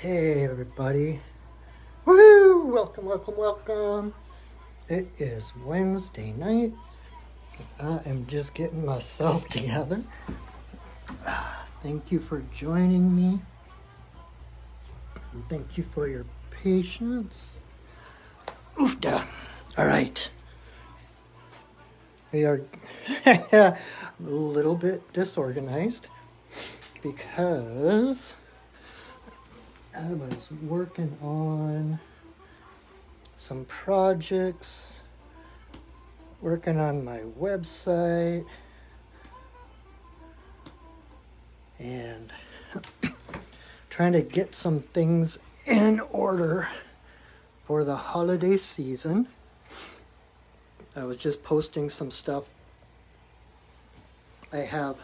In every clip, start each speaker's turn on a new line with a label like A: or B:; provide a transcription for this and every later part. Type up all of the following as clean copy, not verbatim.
A: Hey everybody. Woo! Welcome, welcome, welcome. It is Wednesday night. I am just getting myself together. Thank you for joining me. And thank you for your patience. Oofda. All right. We are a little bit disorganized because I was working on some projects, working on my website, and trying to get some things in order for the holiday season. I was just posting some stuff. I have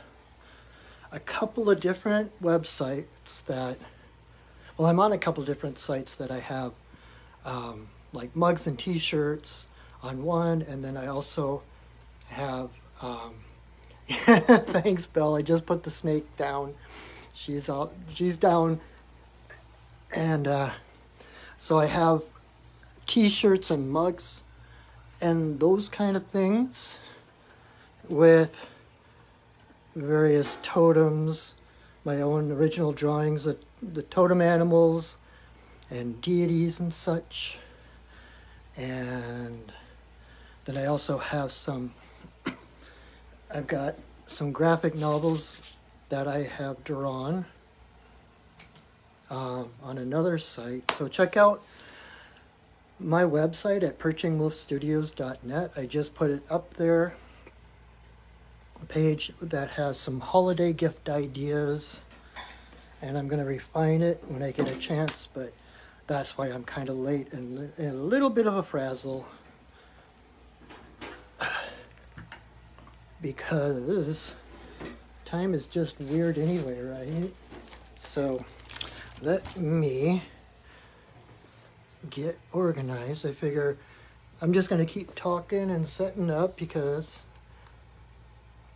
A: a couple of different websites that, well, I'm on a couple different sites that I have like mugs and t-shirts on one, and then I also have, thanks Belle, I just put the snake down. She's down, and so I have t-shirts and mugs and those kind of things with various totems, my own original drawings of the totem animals and deities and such. And then I also have I've got some graphic novels that I have drawn on another site. So check out my website at perchingwolfstudios.net. I just put it up there, a page that has some holiday gift ideas, and I'm going to refine it when I get a chance, but that's why I'm kind of late and a little bit of a frazzle, because time is just weird anyway, right? So let me get organized. I figure I'm just going to keep talking and setting up because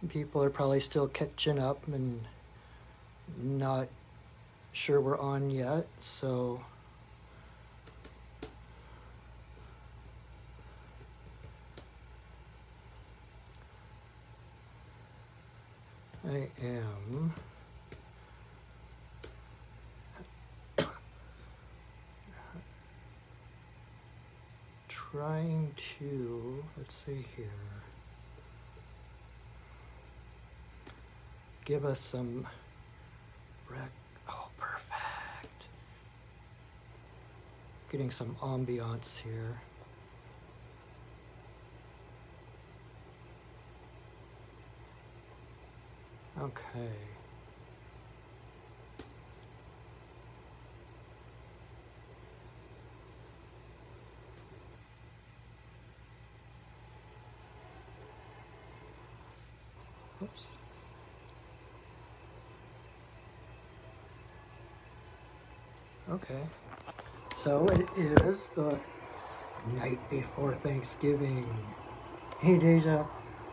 A: people are probably still catching up and not sure we're on yet. So I am trying to, let's see here, give us some oh, perfect. Getting some ambiance here. Okay. Oops. Okay. So it is the night before Thanksgiving. Hey Deja,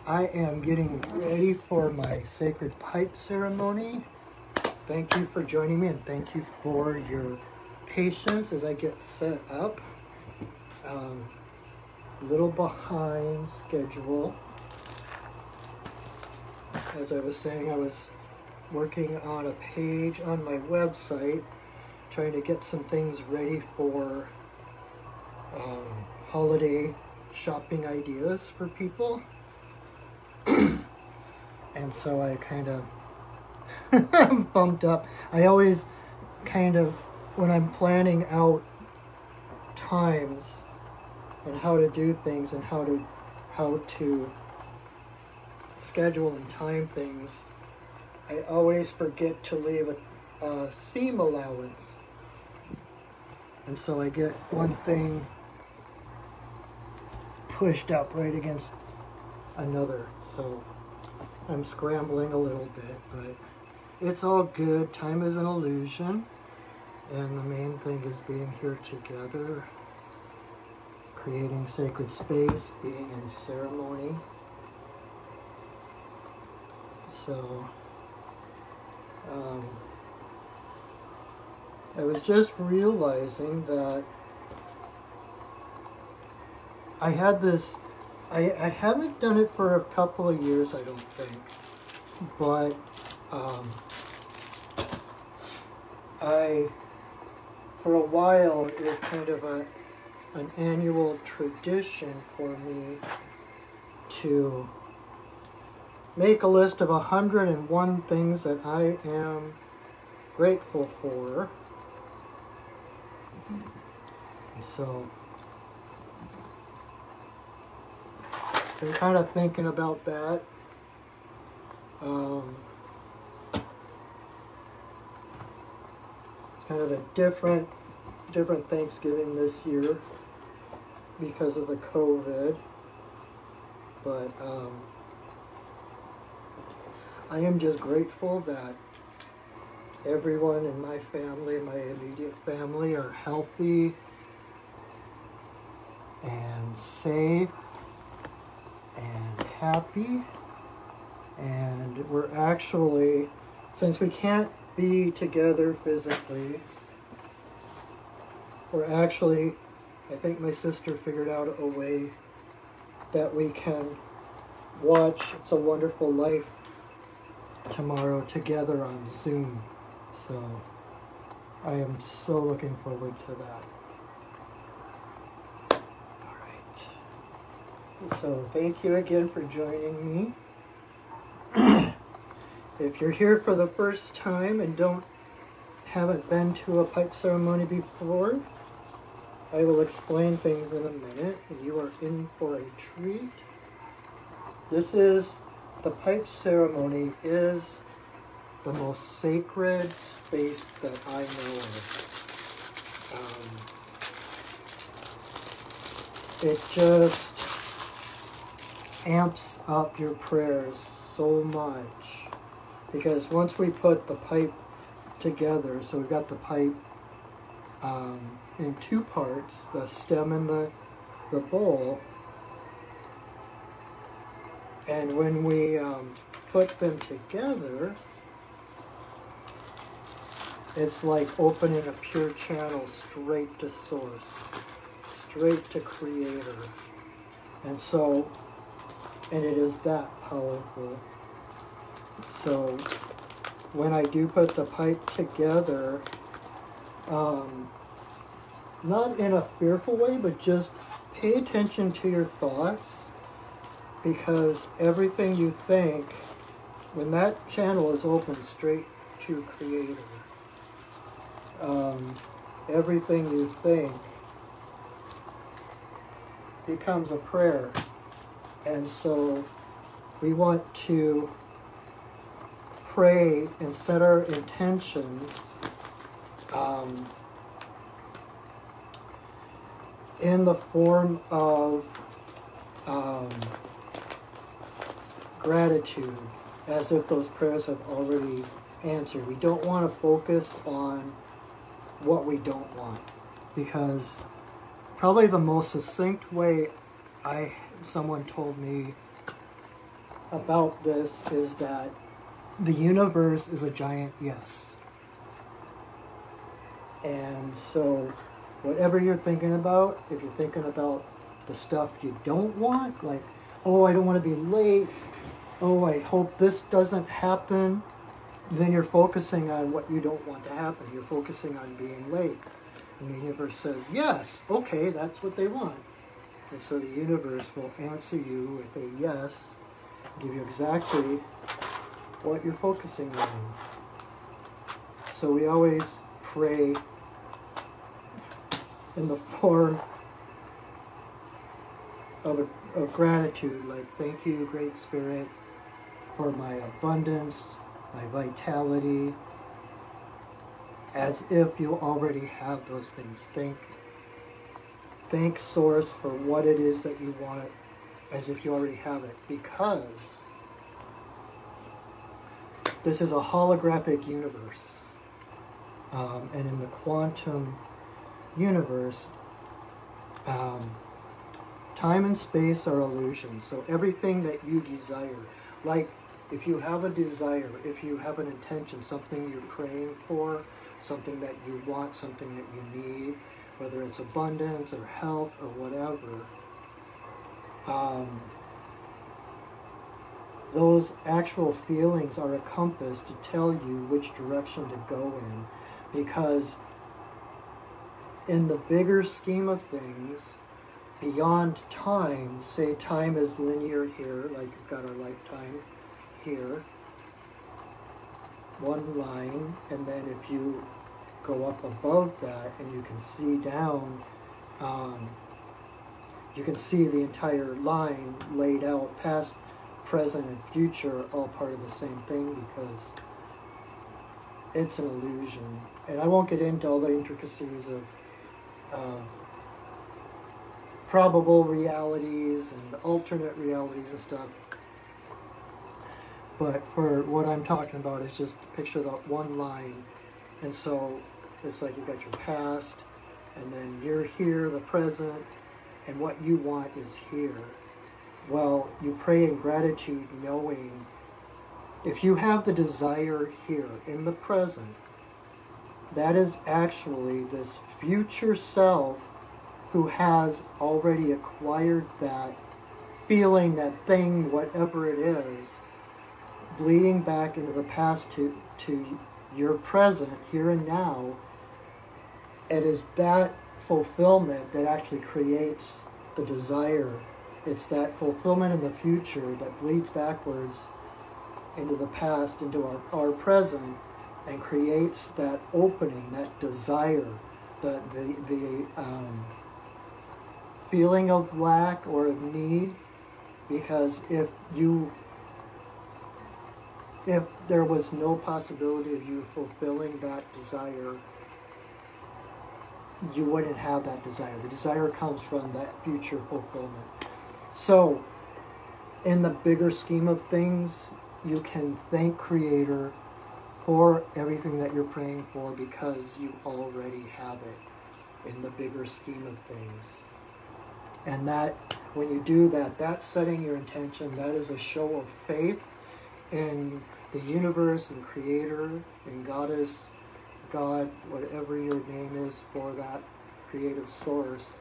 A: I am getting ready for my sacred pipe ceremony. Thank you for joining me, and thank you for your patience as I get set up. A little behind schedule. As I was saying, I was working on a page on my website, trying to get some things ready for holiday shopping ideas for people. And so I kind of bumped up. I always kind of, when I'm planning out times and how to do things and how to schedule and time things, I always forget to leave a seam allowance. And so I get one thing pushed up right against another. So I'm scrambling a little bit, but it's all good. Time is an illusion. And the main thing is being here together, creating sacred space, being in ceremony. So I was just realizing that I had this, I haven't done it for a couple of years, I don't think, but for a while, it was kind of an annual tradition for me to make a list of 101 things that I am grateful for. So been kind of thinking about that. It's kind of a different Thanksgiving this year because of the COVID, but I am just grateful that everyone in my family, my immediate family, are healthy and safe and happy. And we're actually, since we can't be together physically, we're actually, I think my sister figured out a way that we can watch It's a Wonderful Life tomorrow together on Zoom. So I am so looking forward to that. All right. So thank you again for joining me. If you're here for the first time and haven't been to a pipe ceremony before, I will explain things in a minute, and you are in for a treat. The pipe ceremony is the most sacred space that I know of. It just amps up your prayers so much, because once we put the pipe together, so we've got the pipe in two parts, the stem and the bowl, and when we put them together, it's like opening a pure channel straight to source, straight to creator. And it is that powerful. So when I do put the pipe together, not in a fearful way, but just pay attention to your thoughts, because everything you think, when that channel is open straight to creator, everything you think becomes a prayer. And so we want to pray and set our intentions in the form of gratitude, as if those prayers have already answered. We don't want to focus on what we don't want, because probably the most succinct way someone told me about this is that the universe is a giant yes. And so whatever you're thinking about, if you're thinking about the stuff you don't want, like, oh, I don't want to be late, oh, I hope this doesn't happen, then you're focusing on what you don't want to happen. You're focusing on being late. And the universe says, yes, okay, that's what they want. And so the universe will answer you with a yes, give you exactly what you're focusing on. So we always pray in the form of gratitude, like, thank you, Great Spirit, for my abundance, my vitality, as if you already have those things. Thank Source for what it is that you want, as if you already have it, because this is a holographic universe. And in the quantum universe, time and space are illusions. So everything that you desire, like if you have a desire, if you have an intention, something you're praying for, something that you want, something that you need, whether it's abundance or health or whatever. Those actual feelings are a compass to tell you which direction to go in, because in the bigger scheme of things, beyond time, say time is linear here, like you've got our lifetime here, one line, and then if you go up above that and you can see down, you can see the entire line laid out, past, present, and future, all part of the same thing, because it's an illusion. And I won't get into all the intricacies of probable realities and alternate realities and stuff. But for what I'm talking about is just picture that one line. And so it's like you've got your past, and then you're here, the present, and what you want is here. Well, you pray in gratitude knowing if you have the desire here in the present, that is actually this future self who has already acquired that feeling, that thing, whatever it is, bleeding back into the past to your present, here and now. It is that fulfillment that actually creates the desire. It's that fulfillment in the future that bleeds backwards into the past, into our present, and creates that opening, that desire, the feeling of lack or of need. Because if there was no possibility of you fulfilling that desire, you wouldn't have that desire. The desire comes from that future fulfillment. So, in the bigger scheme of things, you can thank Creator for everything that you're praying for, because you already have it in the bigger scheme of things. And that, when you do that, that's setting your intention. That is a show of faith in the universe and Creator and Goddess, God, whatever your name is for that creative source.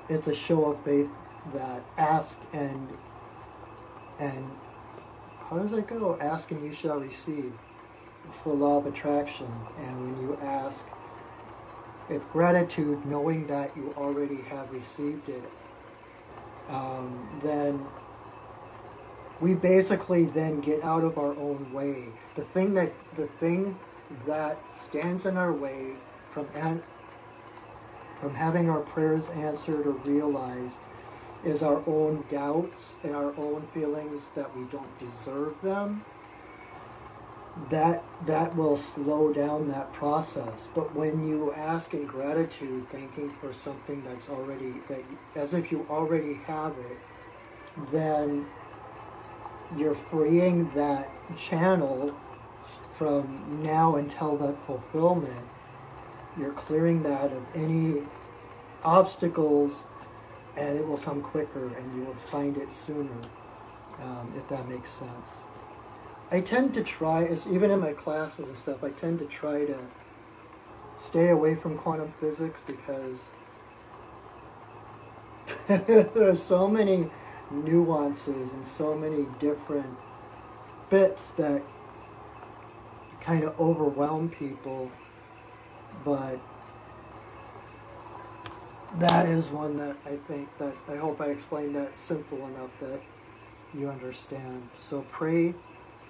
A: It's a show of faith that ask and how does it go? Ask and you shall receive. It's the law of attraction. And when you ask with gratitude, knowing that you already have received it, then we basically then get out of our own way. The thing that stands in our way from having our prayers answered or realized is our own doubts and our own feelings that we don't deserve them. That will slow down that process. But when you ask in gratitude, thanking for something that's already, as if you already have it, then you're freeing that channel from now until that fulfillment. You're clearing that of any obstacles, and it will come quicker, and you will find it sooner, if that makes sense. I tend to try, even in my classes and stuff, I tend to try to stay away from quantum physics, because there's so many nuances and so many different bits that kind of overwhelm people. But that is one that I think that I hope I explained that simple enough that you understand. So pray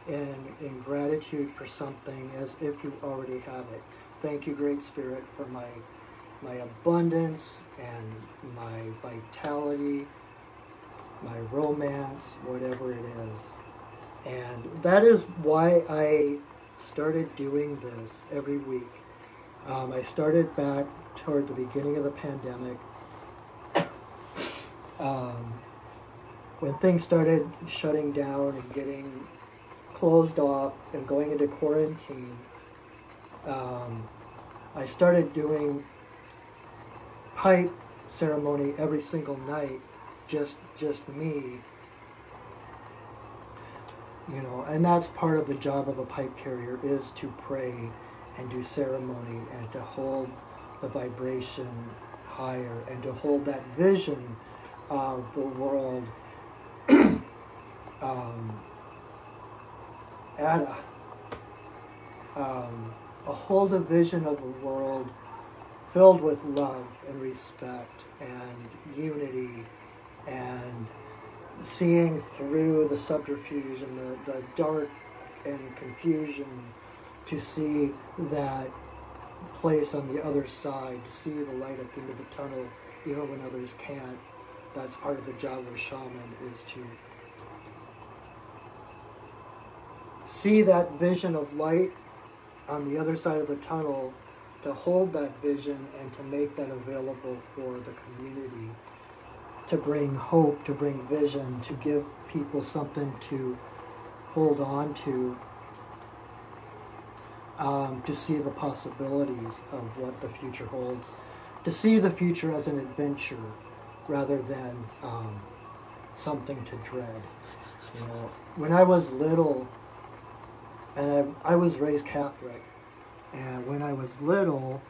A: in gratitude for something as if you already have it. Thank you, Great Spirit, for my abundance and my vitality, my romance, whatever it is. And that is why I started doing this every week. I started back toward the beginning of the pandemic, when things started shutting down and getting closed off and going into quarantine. I started doing pipe ceremony every single night, just me. You know, and that's part of the job of a pipe carrier, is to pray and do ceremony and to hold the vibration higher and to hold that vision of the world at hold a vision of a world filled with love and respect and unity, and seeing through the subterfuge and the dark and confusion to see that place on the other side, to see the light at the end of the tunnel even when others can't. That's part of the job of a shaman, is to see that vision of light on the other side of the tunnel, to hold that vision and to make that available for the community, to bring hope, to bring vision, to give people something to hold on to see the possibilities of what the future holds, to see the future as an adventure rather than something to dread. You know, when I was little, and I was raised Catholic, and when I was little,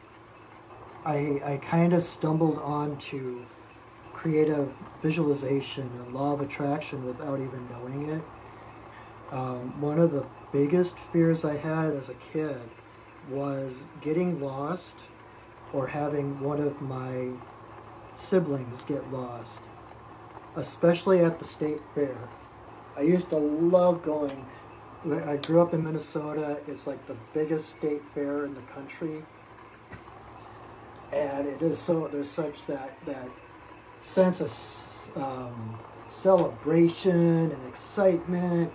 A: I kind of stumbled onto creative visualization and law of attraction without even knowing it. One of the biggest fears I had as a kid was getting lost or having one of my siblings get lost, especially at the state fair. I used to love going. I grew up in Minnesota. It's like the biggest state fair in the country. And it is so, there's such that sense of celebration and excitement.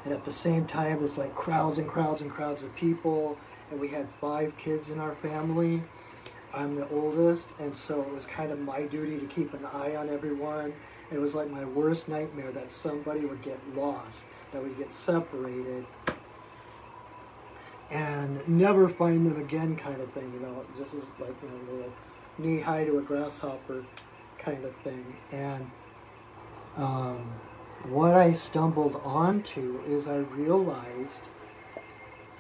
A: And at the same time, it's like crowds and crowds and crowds of people. And we had 5 kids in our family. I'm the oldest, and so it was kind of my duty to keep an eye on everyone. And it was like my worst nightmare that somebody would get lost, that would get separated, and never find them again, kind of thing. You know, just as like, you know, a little knee high to a grasshopper kind of thing. And what I stumbled onto is I realized,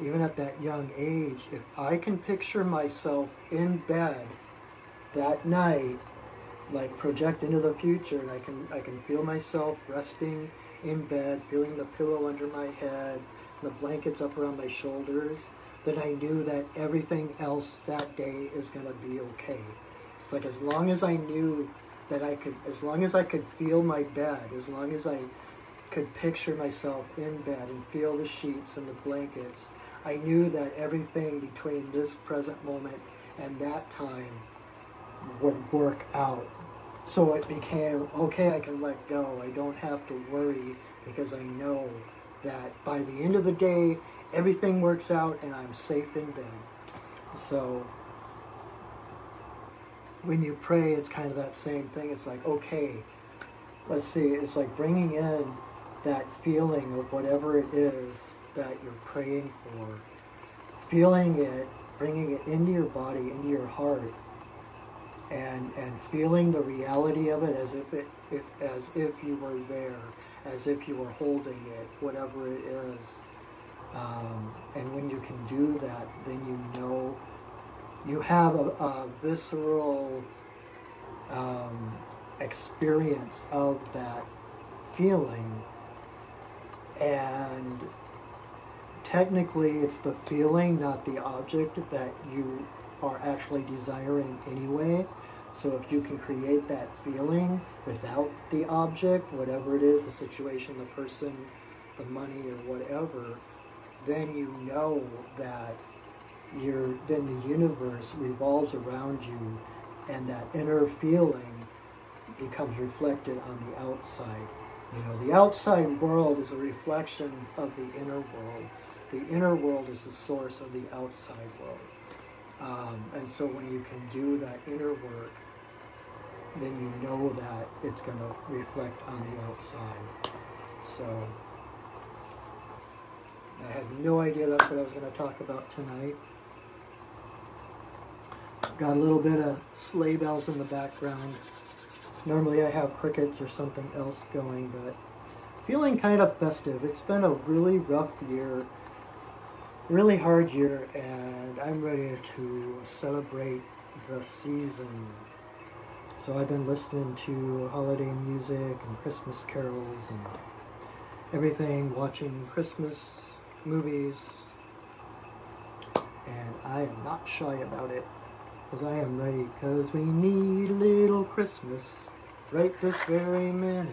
A: even at that young age, if I can picture myself in bed that night, like project into the future, and I can feel myself resting in bed, feeling the pillow under my head, the blankets up around my shoulders, then I knew that everything else that day is going to be okay. It's like, as long as I knew that as long as I could feel my bed, as long as I could picture myself in bed and feel the sheets and the blankets, I knew that everything between this present moment and that time would work out. So it became, okay, I can let go. I don't have to worry, because I know that by the end of the day, everything works out and I'm safe in bed. So when you pray, it's kind of that same thing. It's like, okay, let's see, it's like bringing in that feeling of whatever it is that you're praying for, feeling it, bringing it into your body, into your heart, and feeling the reality of it as if you were there, as if you were holding it, whatever it is. And when you can do that, then you know you have a visceral experience of that feeling. And technically it's the feeling, not the object, that you are actually desiring anyway. So if you can create that feeling without the object, whatever it is, the situation, the person, the money, or whatever, then you know that then the universe revolves around you, and that inner feeling becomes reflected on the outside. You know, the outside world is a reflection of the inner world. The inner world is the source of the outside world. And so when you can do that inner work, then you know that it's going to reflect on the outside. So I had no idea that's what I was going to talk about tonight. Got a little bit of sleigh bells in the background. Normally I have crickets or something else going, but feeling kind of festive. It's been a really rough year, really hard year, and I'm ready to celebrate the season. So I've been listening to holiday music and Christmas carols and everything, watching Christmas movies, and I am not shy about it, because I am ready, because we need a little Christmas right this very minute.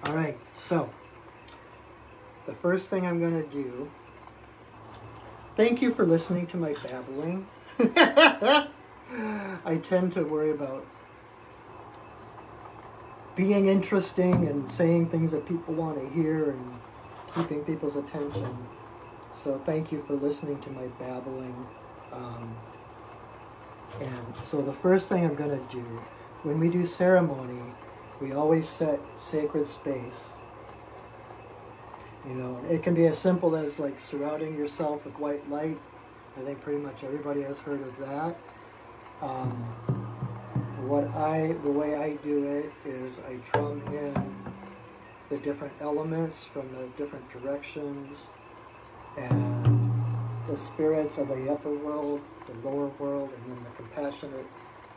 A: Alright, so the first thing I'm going to do, thank you for listening to my babbling. I tend to worry about being interesting and saying things that people want to hear and keeping people's attention. So thank you for listening to my babbling. And so the first thing I'm going to do, when we do ceremony, we always set sacred space. You know, it can be as simple as like surrounding yourself with white light. I think pretty much everybody has heard of that. The way I do it is I drum in the different elements from the different directions, and the spirits of the upper world, the lower world, and then the compassionate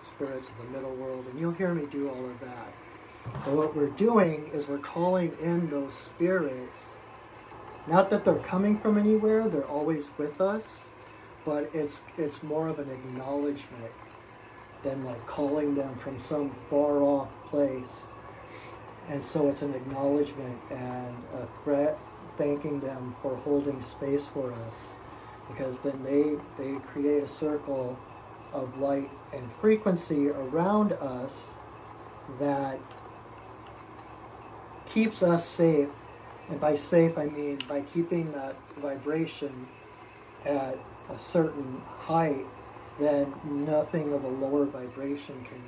A: spirits of the middle world, and you'll hear me do all of that. But what we're doing is we're calling in those spirits, not that they're coming from anywhere, they're always with us, but it's more of an acknowledgement than like calling them from some far off place. And so it's an acknowledgement and thanking them for holding space for us, because then they create a circle of light and frequency around us that keeps us safe. And by safe, I mean by keeping that vibration at a certain height, then nothing of a lower vibration can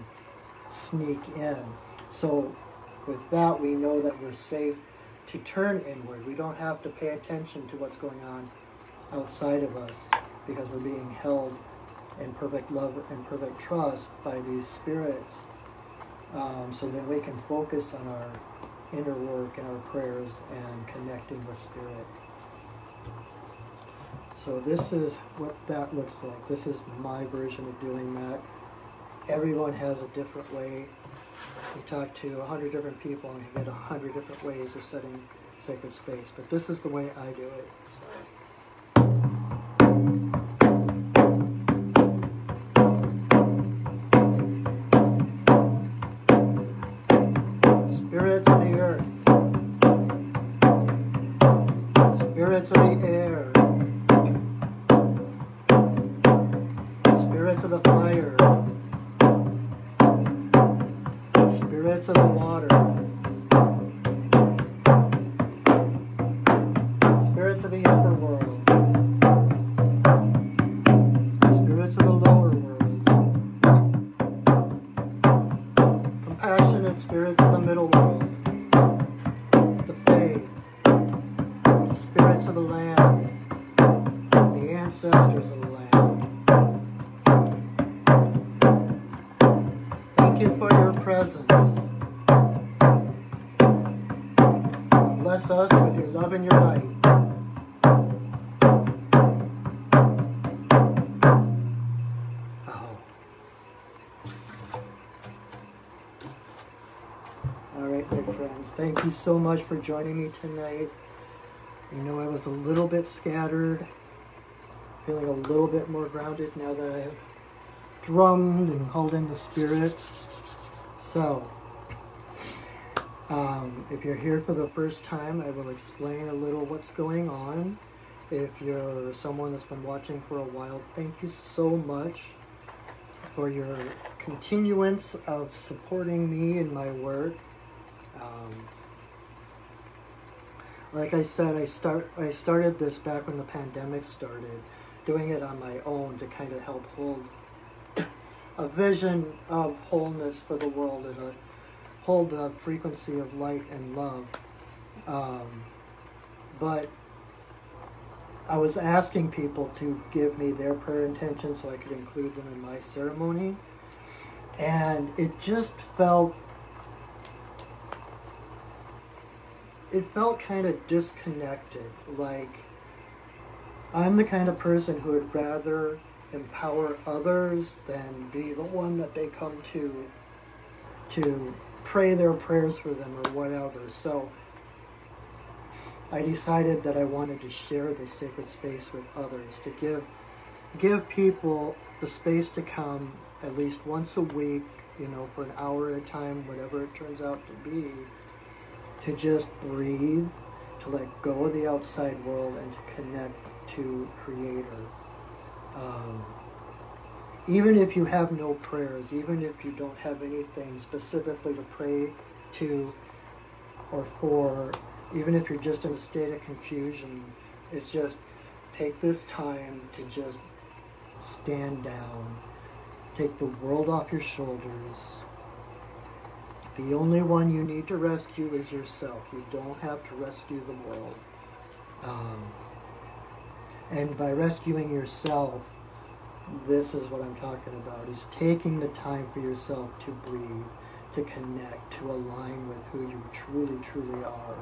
A: sneak in. So with that, we know that we're safe to turn inward. We don't have to pay attention to what's going on outside of us, because we're being held in perfect love and perfect trust by these spirits. So then we can focus on our inner work and our prayers and connecting with spirit. So this is what that looks like. This is my version of doing that. Everyone has a different way. You talk to 100 different people and you get 100 different ways of setting sacred space. But this is the way I do it. So. Spirits of the earth. Spirits of the air. Spirits of the fire, spirits of the water, spirits of the upper world, spirits of the lower world, compassionate spirits of the middle world, the fae, the spirits of the land, the ancestors of the land. Thank you for your presence. Bless us with your love and your light. Oh. All right, my friends. Thank you so much for joining me tonight. You know, I was a little bit scattered, feeling a little bit more grounded now that I have drummed and called in the spirits. So, if you're here for the first time, I will explain a little what's going on. If you're someone that's been watching for a while, thank you so much for your continuance of supporting me in my work. Like I said, I started this back when the pandemic started, doing it on my own to kind of help hold a vision of wholeness for the world and hold the frequency of light and love. But I was asking people to give me their prayer intentions so I could include them in my ceremony. And it just felt it felt kind of disconnected. Like, I'm the kind of person who would rather empower others than be the one that they come to pray their prayers for them or whatever. So I decided that I wanted to share this sacred space with others, to give people the space to come at least once a week, you know, for an hour at a time, whatever it turns out to be, to just breathe, to let go of the outside world, and to connect to Creator. Even if you have no prayers, even if you don't have anything specifically to pray to or for, even if you're just in a state of confusion, it's just take this time to just stand down, take the world off your shoulders. The only one you need to rescue is yourself. You don't have to rescue the world. And by rescuing yourself, this is what I'm talking about, is taking the time for yourself to breathe, to connect, to align with who you truly, truly are.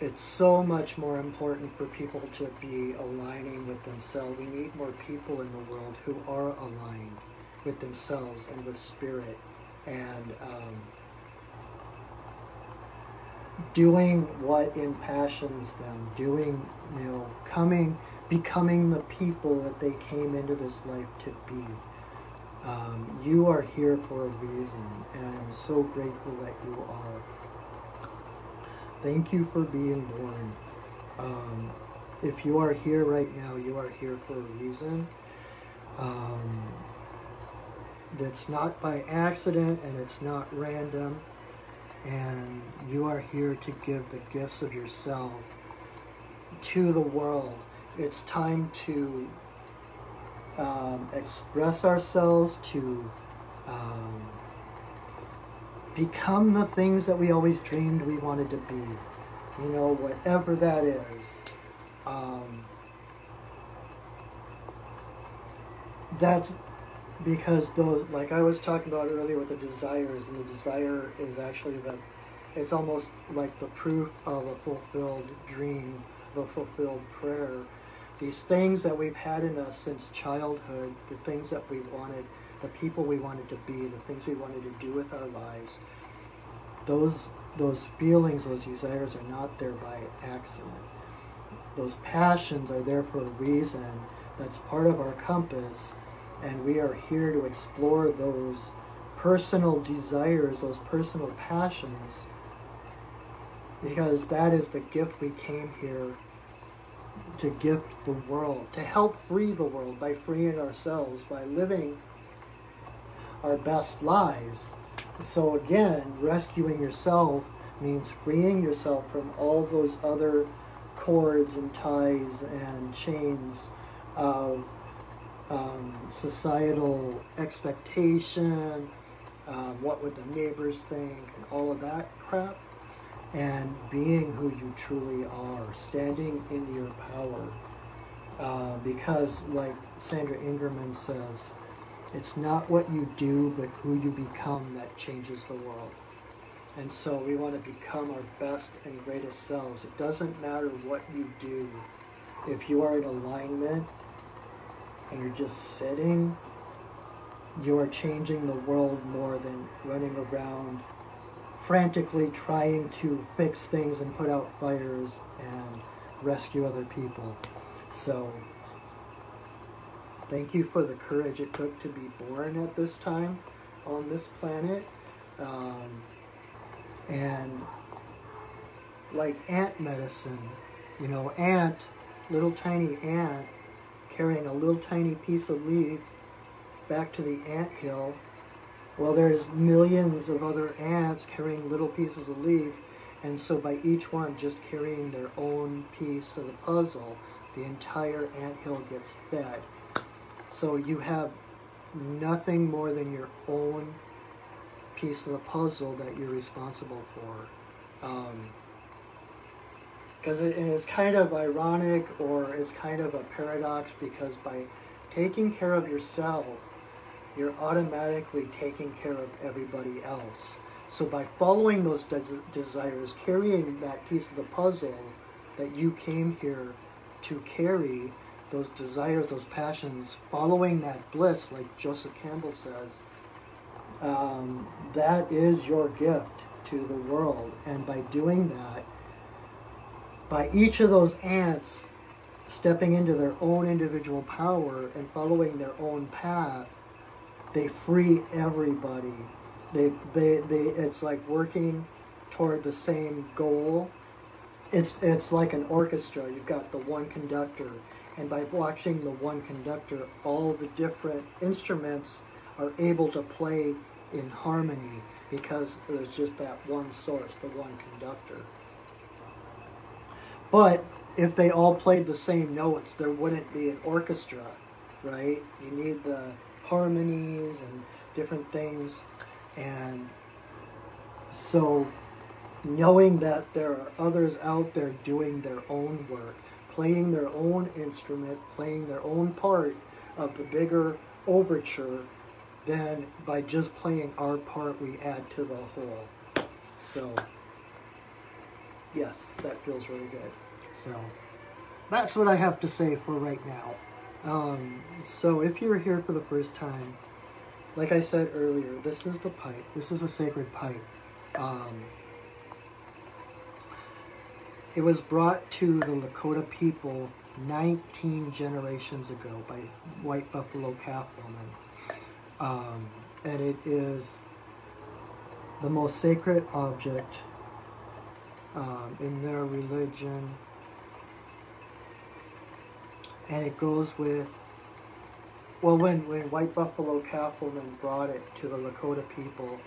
A: It's so much more important for people to be aligning with themselves. We need more people in the world who are aligned with themselves and with spirit, and doing what impassions them, doing, you know, becoming the people that they came into this life to be. You are here for a reason, and I'm so grateful that you are. Thank you for being born. If you are here right now, you are here for a reason. That's not by accident, and it's not random. And you are here to give the gifts of yourself to the world. It's time to express ourselves, to become the things that we always dreamed we wanted to be. You know, whatever that is. That's because those, like I was talking about earlier with the desires, and the desire is actually it's almost like the proof of a fulfilled dream, of a fulfilled prayer. These things that we've had in us since childhood, the things that we wanted, the people we wanted to be, the things we wanted to do with our lives, those feelings, those desires are not there by accident. Those passions are there for a reason. That's part of our compass. And we are here to explore those personal desires, those personal passions, because that is the gift we came here to gift the world, to help free the world by freeing ourselves, by living our best lives. So again, rescuing yourself means freeing yourself from all those other cords and ties and chains of societal expectation, what would the neighbors think, and all of that crap, and being who you truly are, standing in your power. Because, like Sandra Ingerman says, it's not what you do, but who you become that changes the world. And so we want to become our best and greatest selves. It doesn't matter what you do. If you are in alignment, and you're just sitting, you are changing the world more than running around frantically trying to fix things and put out fires and rescue other people. So, thank you for the courage it took to be born at this time on this planet. And like ant medicine, you know, little tiny ant, carrying a little tiny piece of leaf back to the anthill. Well, there's millions of other ants carrying little pieces of leaf, and so by each one just carrying their own piece of the puzzle, the entire anthill gets fed. So you have nothing more than your own piece of the puzzle that you're responsible for. Because it's kind of ironic, or it's kind of a paradox, because by taking care of yourself, you're automatically taking care of everybody else. So by following those desires, carrying that piece of the puzzle that you came here to carry, those desires, those passions, following that bliss, like Joseph Campbell says, that is your gift to the world. And by doing that, by each of those ants stepping into their own individual power and following their own path, they free everybody. It's like working toward the same goal. It's like an orchestra. You've got the one conductor, and by watching the one conductor, all the different instruments are able to play in harmony because there's just that one source, the one conductor. But if they all played the same notes, there wouldn't be an orchestra, right? You need the harmonies and different things. And so knowing that there are others out there doing their own work, playing their own instrument, playing their own part of the bigger overture, then by just playing our part, we add to the whole. So, yes, that feels really good. So, that's what I have to say for right now. So, if you're here for the first time, like I said earlier, this is the pipe. This is a sacred pipe. It was brought to the Lakota people 19 generations ago by White Buffalo Calf Woman. And it is the most sacred object in their religion. And it goes with, well, when White Buffalo Calf Woman brought it to the Lakota people,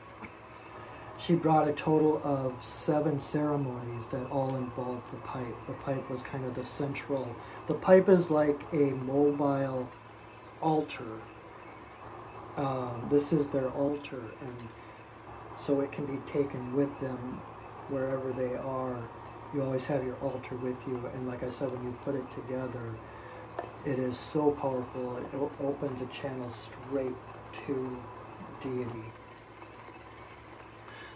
A: she brought a total of 7 ceremonies that all involved the pipe. The pipe was kind of the central. The pipe is like a mobile altar. This is their altar, and so it can be taken with them wherever they are. You always have your altar with you, and like I said, when you put it together, it is so powerful. It opens a channel straight to deity.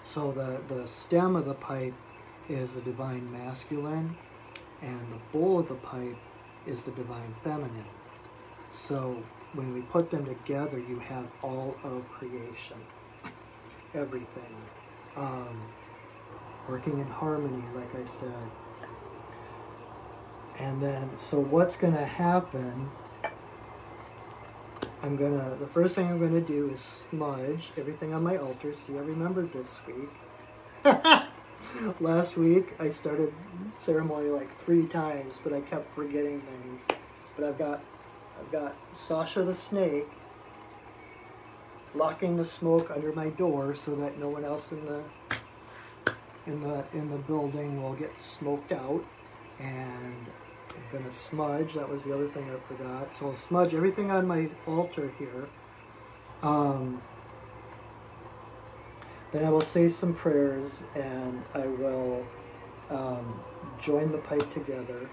A: So the stem of the pipe is the divine masculine, and the bowl of the pipe is the divine feminine. So when we put them together, you have all of creation, everything, working in harmony, like I said. And then, so what's going to happen, the first thing I'm going to do is smudge everything on my altar. See, I remembered this week. Last week, I started ceremony like 3 times, but I kept forgetting things. But I've got Sasha the snake locking the smoke under my door so that no one else in the building will get smoked out. And I'm going to smudge. That was the other thing I forgot. So I'll smudge everything on my altar here. Then I will say some prayers, and I will join the pipe together.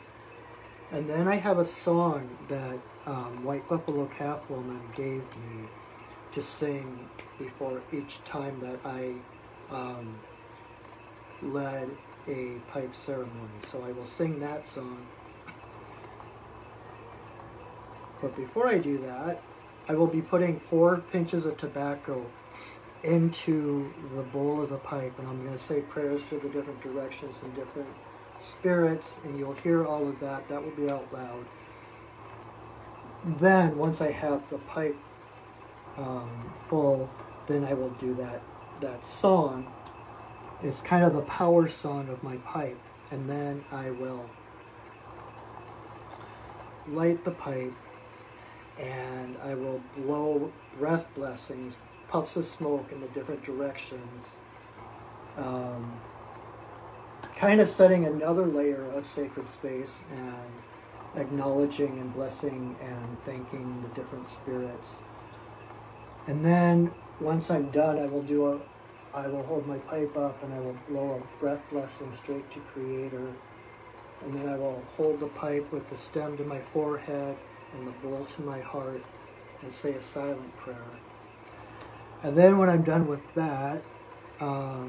A: And then I have a song that White Buffalo Calf Woman gave me to sing before each time that I led a pipe ceremony. So I will sing that song. But before I do that, I will be putting 4 pinches of tobacco into the bowl of the pipe, and I'm going to say prayers to the different directions and different spirits, and you'll hear all of that. That will be out loud. Then, once I have the pipe full, then I will do that song. It's kind of the power song of my pipe, and then I will light the pipe, and I will blow breath blessings, puffs of smoke in the different directions, kind of setting another layer of sacred space and acknowledging and blessing and thanking the different spirits. And then once I'm done, I will hold my pipe up and I will blow a breath blessing straight to Creator. And then I will hold the pipe with the stem to my forehead and the bowl to my heart and say a silent prayer. And then when I'm done with that, I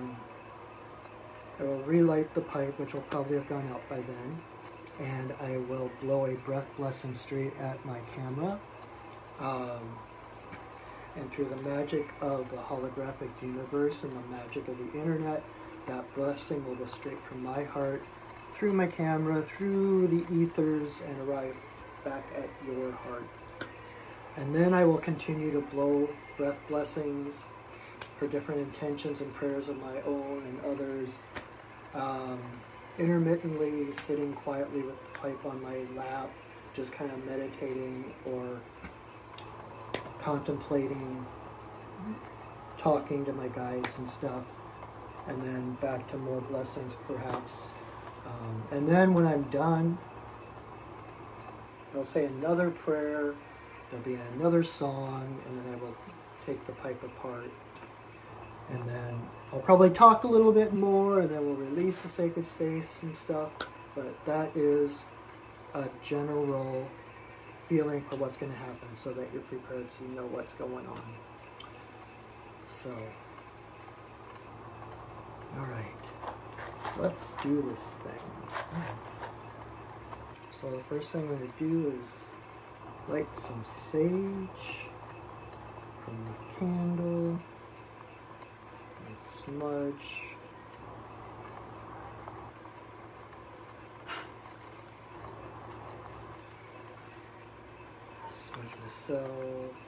A: will relight the pipe, which will probably have gone out by then, and I will blow a breath blessing straight at my camera. And through the magic of the holographic universe and the magic of the internet, that blessing will go straight from my heart, through my camera, through the ethers, and arrive back at your heart. And then I will continue to blow breath blessings for different intentions and prayers of my own and others, intermittently sitting quietly with the pipe on my lap, just kind of meditating or contemplating, talking to my guides and stuff, and then back to more blessings perhaps. And then when I'm done, I'll say another prayer, there'll be another song, and then I will take the pipe apart. And then I'll probably talk a little bit more, and then we'll release the sacred space and stuff. But that is a general feeling for what's going to happen, so that you're prepared, so you know what's going on. So, all right, let's do this thing. So the first thing I'm going to do is light some sage from the candle and smudge. Smudge myself.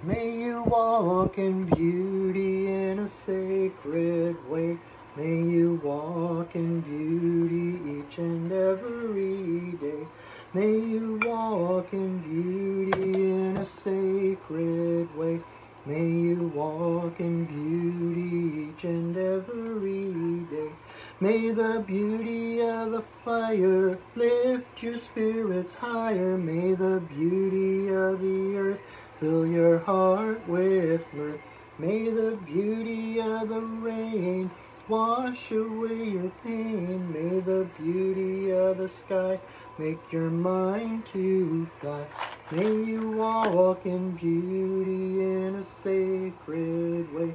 A: May you walk in beauty in a sacred way. May you walk in beauty each and every day. May you walk in beauty in a sacred way. May you walk in beauty each and every day. May the beauty of the fire lift your spirits higher. May the beauty of the earth fill your heart with mirth. May the beauty of the rain wash away your pain. May the beauty of the sky make your mind to fly. May you walk in beauty in a sacred way.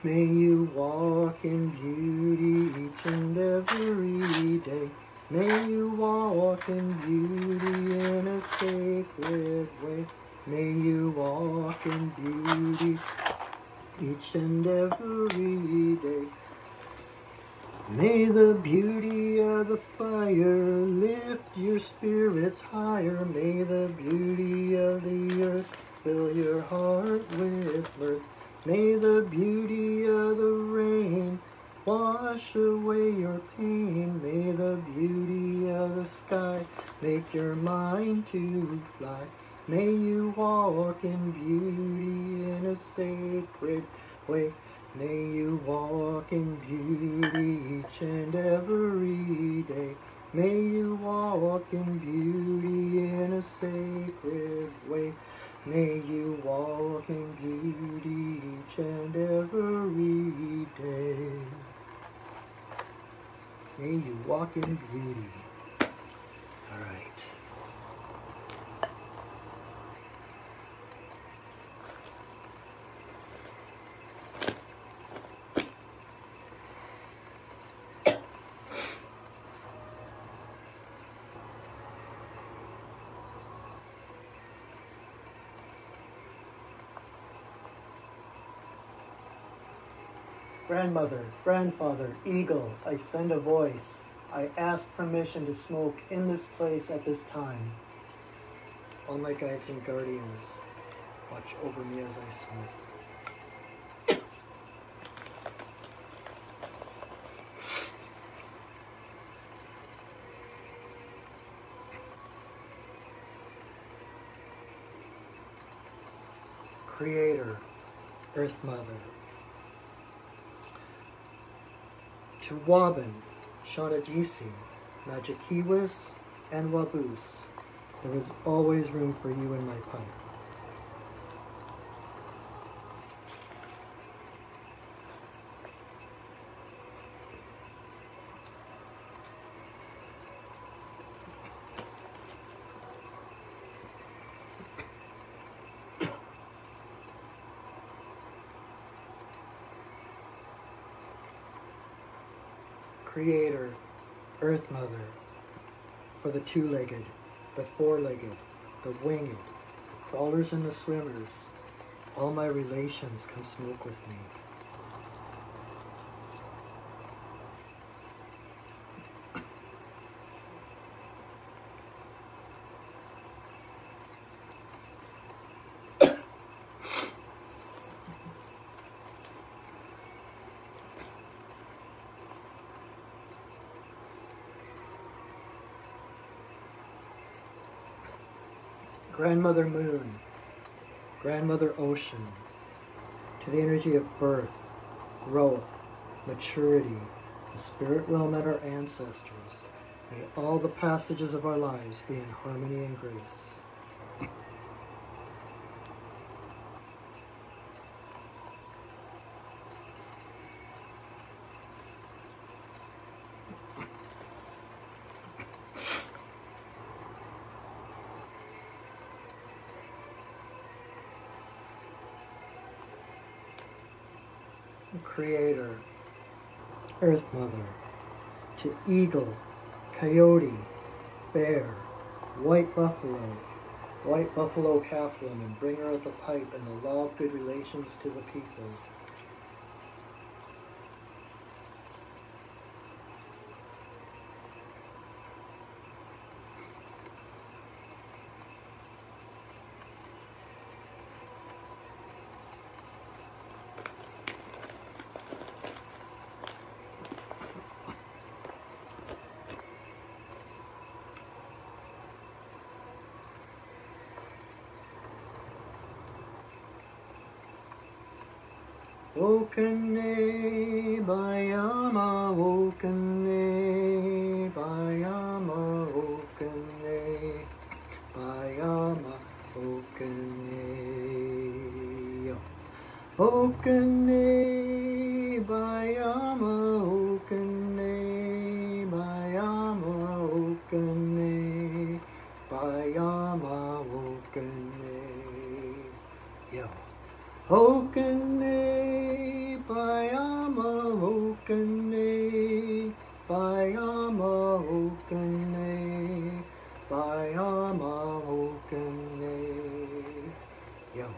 A: May you walk in beauty each and every day. May you walk in beauty in a sacred way. May you walk in beauty each and every day. May the beauty of the fire lift your spirits higher. May the beauty of the earth fill your heart with mirth. May the beauty of the rain wash away your pain. May the beauty of the sky make your mind to fly. May you walk in beauty in a sacred way. May you walk in beauty each and every day. May you walk in beauty in a sacred way. May you walk in beauty each and every day. May you walk in beauty. All right. Grandmother, grandfather, eagle, I send a voice. I ask permission to smoke in this place at this time. All my guides and guardians, watch over me as I smoke. Creator, Earth Mother, to Wabin, Shanadisi, Magikiwis, and Wabus, there is always room for you in my pipe. Creator, Earth Mother, for the two-legged, the four-legged, the winged, the crawlers and the swimmers. All my relations come smoke with me. Grandmother Moon, Grandmother Ocean, to the energy of birth, growth, maturity, the spirit realm and our ancestors, may all the passages of our lives be in harmony and grace. Creator, Earth Mother, to eagle, coyote, bear, white buffalo calf woman, bringer of the pipe and the law of good relations to the people. Okane Bayama, Okane Bayama, Okane Bayama, Okane Okane Bayama, Okane Bayama, Okane Bayama, Okane Yo. Okane Bayama, Okane Bayama, Okane Bayama, Okane Yo.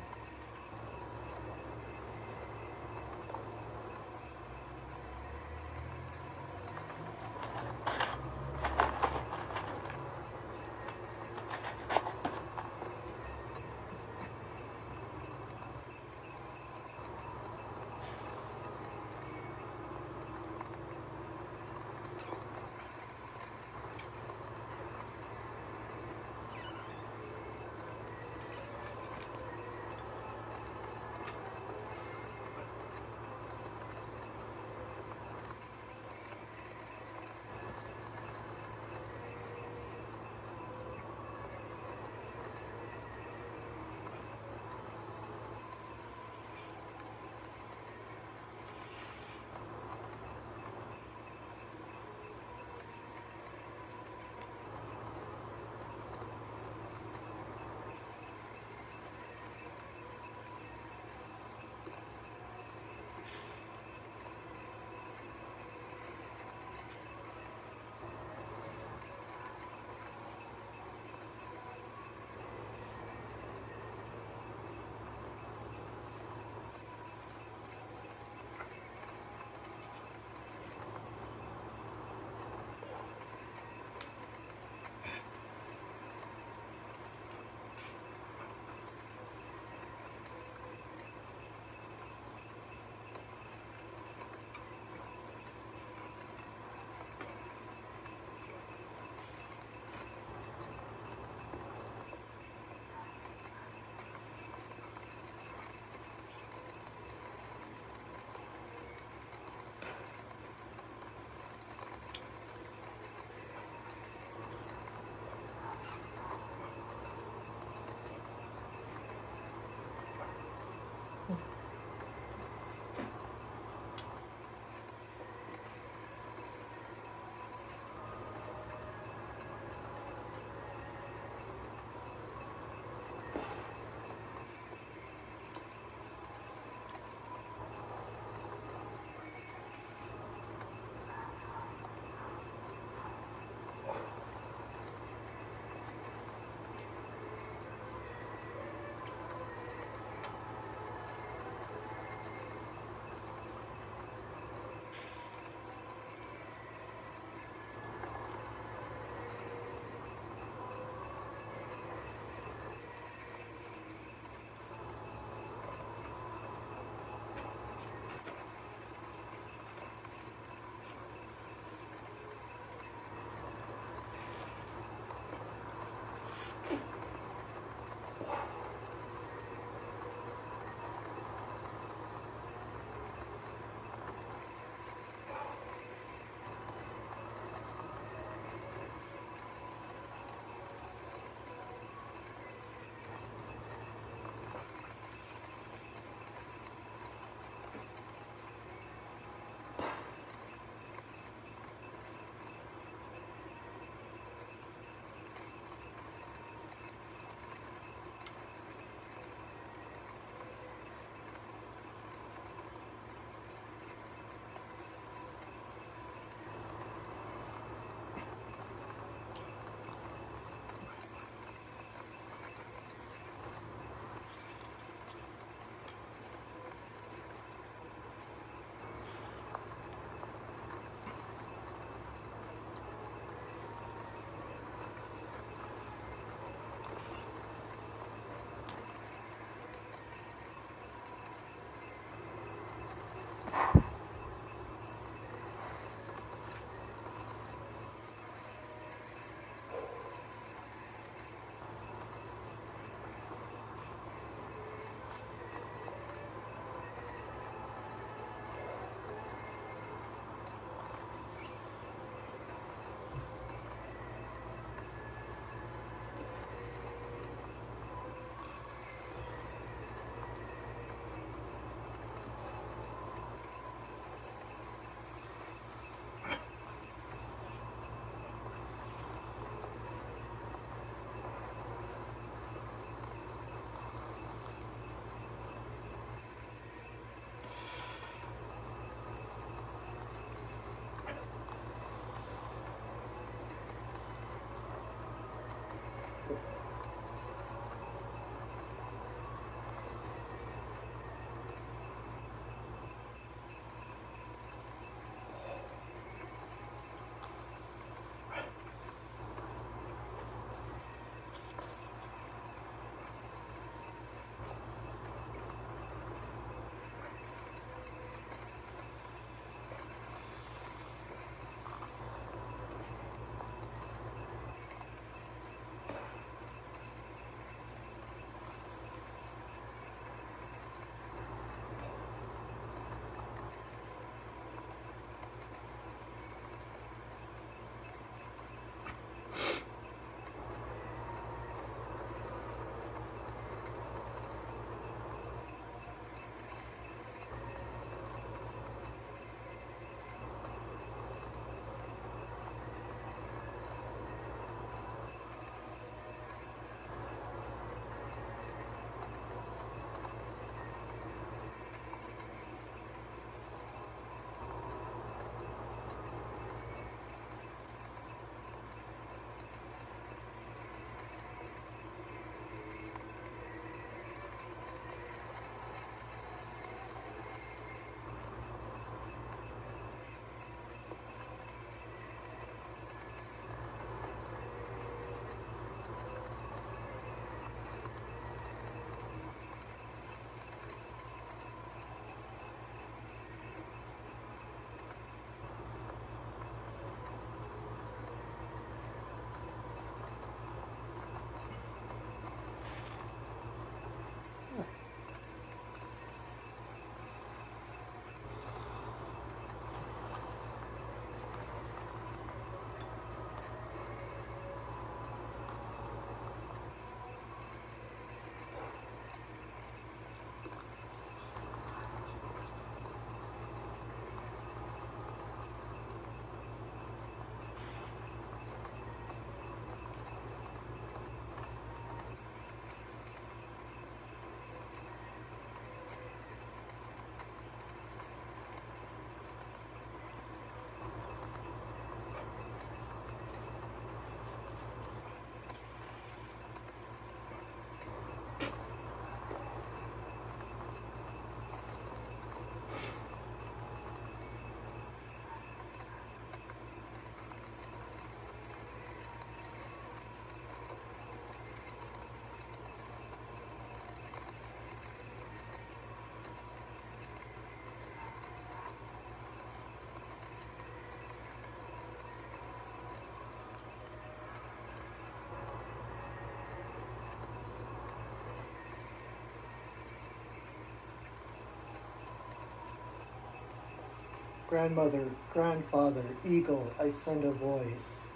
A: grandmother, grandfather, eagle, I send a voice.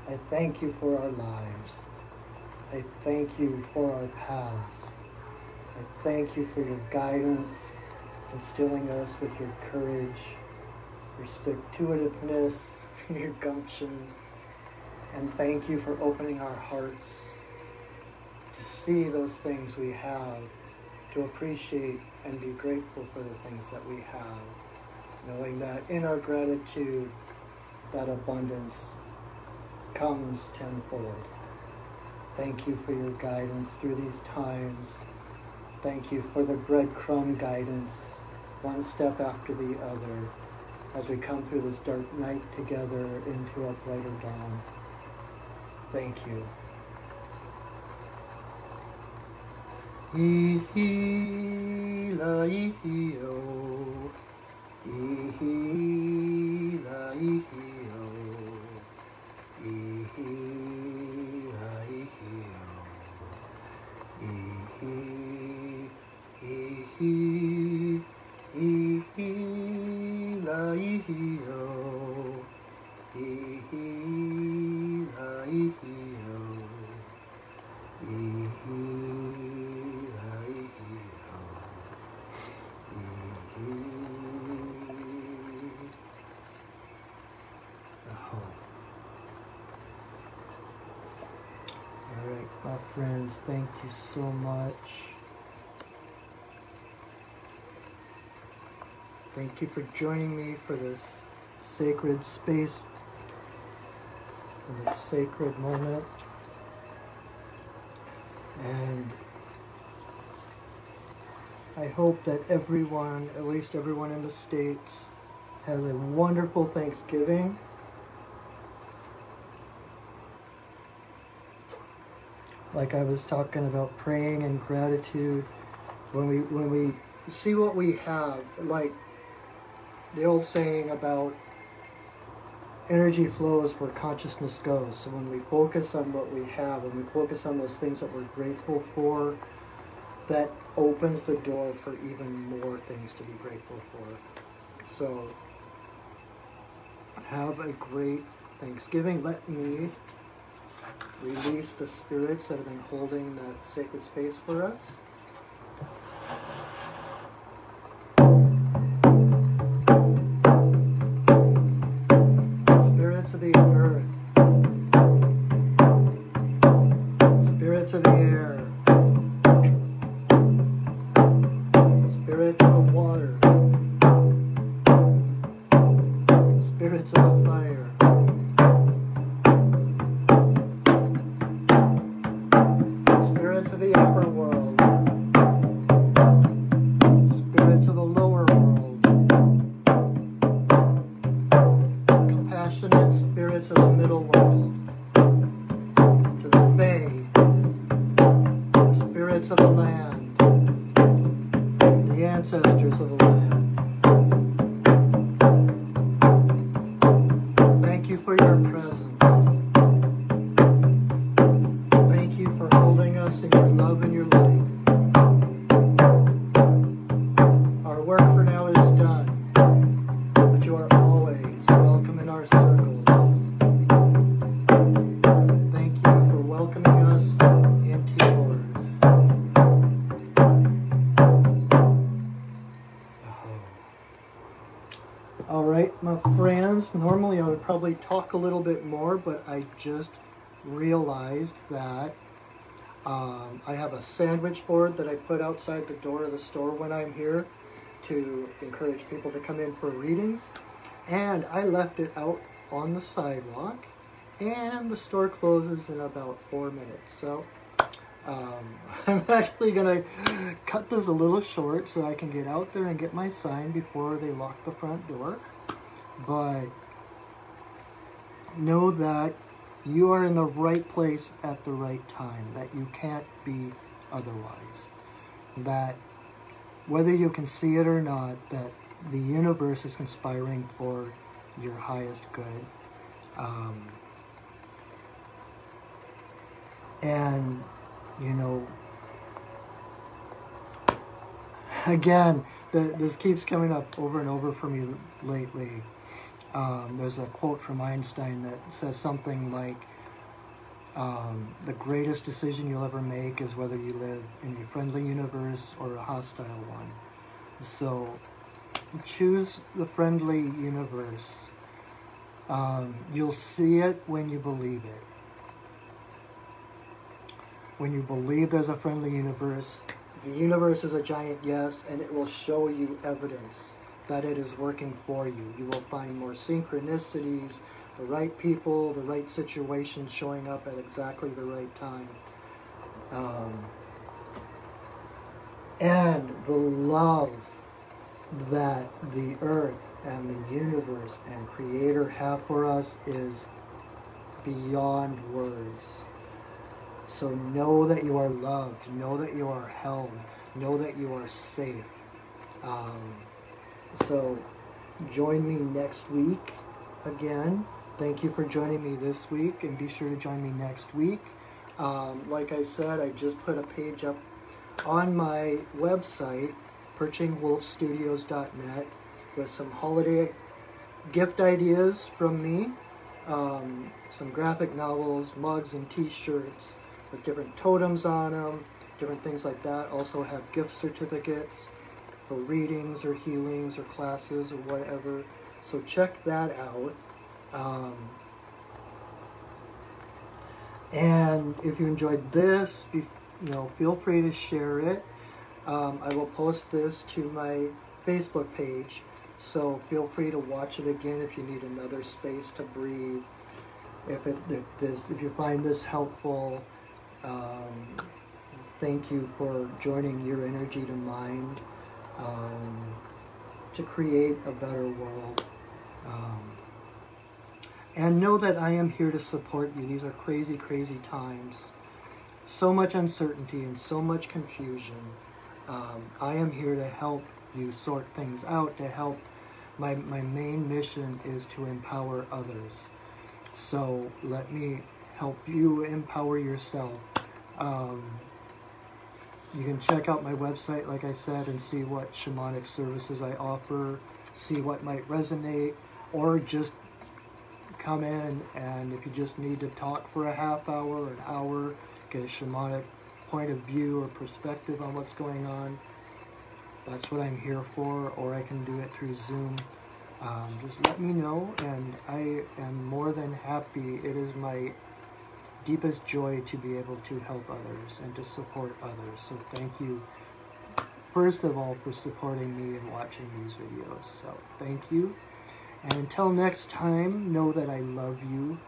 A: I thank you for our lives. I thank you for our paths. I thank you for your guidance, instilling us with your courage, your stick-to-itiveness, your gumption, and thank you for opening our hearts to see those things we have, to appreciate and be grateful for the things that we have, knowing that in our gratitude, that abundance comes tenfold. Thank you for your guidance through these times. Thank you for the breadcrumb guidance, one step after the other, as we come through this dark night together into a brighter dawn. Thank you. Ihi la ihi o, ihi la ihi o, ihi la ihi o, ihi, ihi, ihi la ihi o, ihi la ihi o, ihi. My friends, thank you so much. Thank you for joining me for this sacred space, for this sacred moment. And I hope that everyone, at least everyone in the States, has a wonderful Thanksgiving. Like I was talking about praying and gratitude, when we see what we have, like the old saying about energy flows where consciousness goes. So when we focus on what we have, when we focus on those things that we're grateful for, that opens the door for even more things to be grateful for. So have a great Thanksgiving. Let me release the spirits that have been holding that sacred space for us. Spirits of the earth, spirits of the air, spirits of the water, spirits of the fire, spirits of the upper world, spirits of the lower world, compassionate spirits of the middle world, to the Fae, the spirits of the land, the ancestors of the land. Thank you for your presence. Thank you for holding us in your love and your light. Our work for now is done, but you are always welcome in our circles. Thank you for welcoming us into yours. All right, my friends, normally I would probably talk a little bit more, but I just realized that I have a sandwich board that I put outside the door of the store when I'm here to encourage people to come in for readings, and I left it out on the sidewalk, and the store closes in about 4 minutes. So I'm actually gonna cut this a little short so I can get out there and get my sign before they lock the front door. But know that you are in the right place at the right time, that you can't be otherwise. That whether you can see it or not, that the universe is conspiring for your highest good. And, you know, again, this keeps coming up over and over for me lately. There's a quote from Einstein that says something like, the greatest decision you'll ever make is whether you live in a friendly universe or a hostile one. So choose the friendly universe. You'll see it when you believe it. When you believe there's a friendly universe, the universe is a giant yes, and it will show you evidence that it is working for you. You will find more synchronicities, the right people, the right situations showing up at exactly the right time. And the love that the earth and the universe and Creator have for us is beyond words. So know that you are loved, know that you are held, know that you are safe. So join me next week again. Thank you for joining me this week, and be sure to join me next week. Like I said, I just put a page up on my website, perchingwolfstudios.net, with some holiday gift ideas from me, some graphic novels, mugs, and t-shirts with different totems on them, different things like that. Also have gift certificates for readings or healings or classes or whatever. So check that out. And if you enjoyed this, feel free to share it. I will post this to my Facebook page, so feel free to watch it again if you need another space to breathe. If you find this helpful, thank you for joining your energy to mine to create a better world. And know that I am here to support you. These are crazy, crazy times. So much uncertainty and so much confusion. I am here to help you sort things out, to help. My main mission is to empower others. So let me help you empower yourself. You can check out my website, like I said, and see what shamanic services I offer, see what might resonate, or just come in, and if you just need to talk for a half hour or an hour, get a shamanic point of view or perspective on what's going on, that's what I'm here for. Or I can do it through Zoom. Just let me know, and I am more than happy. It is my deepest joy to be able to help others and to support others. So thank you, first of all, for supporting me and watching these videos. So thank you. And until next time, know that I love you,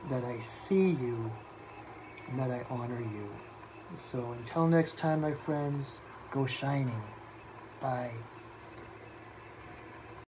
A: that I see you, and that I honor you. So until next time, my friends, go shining. Bye.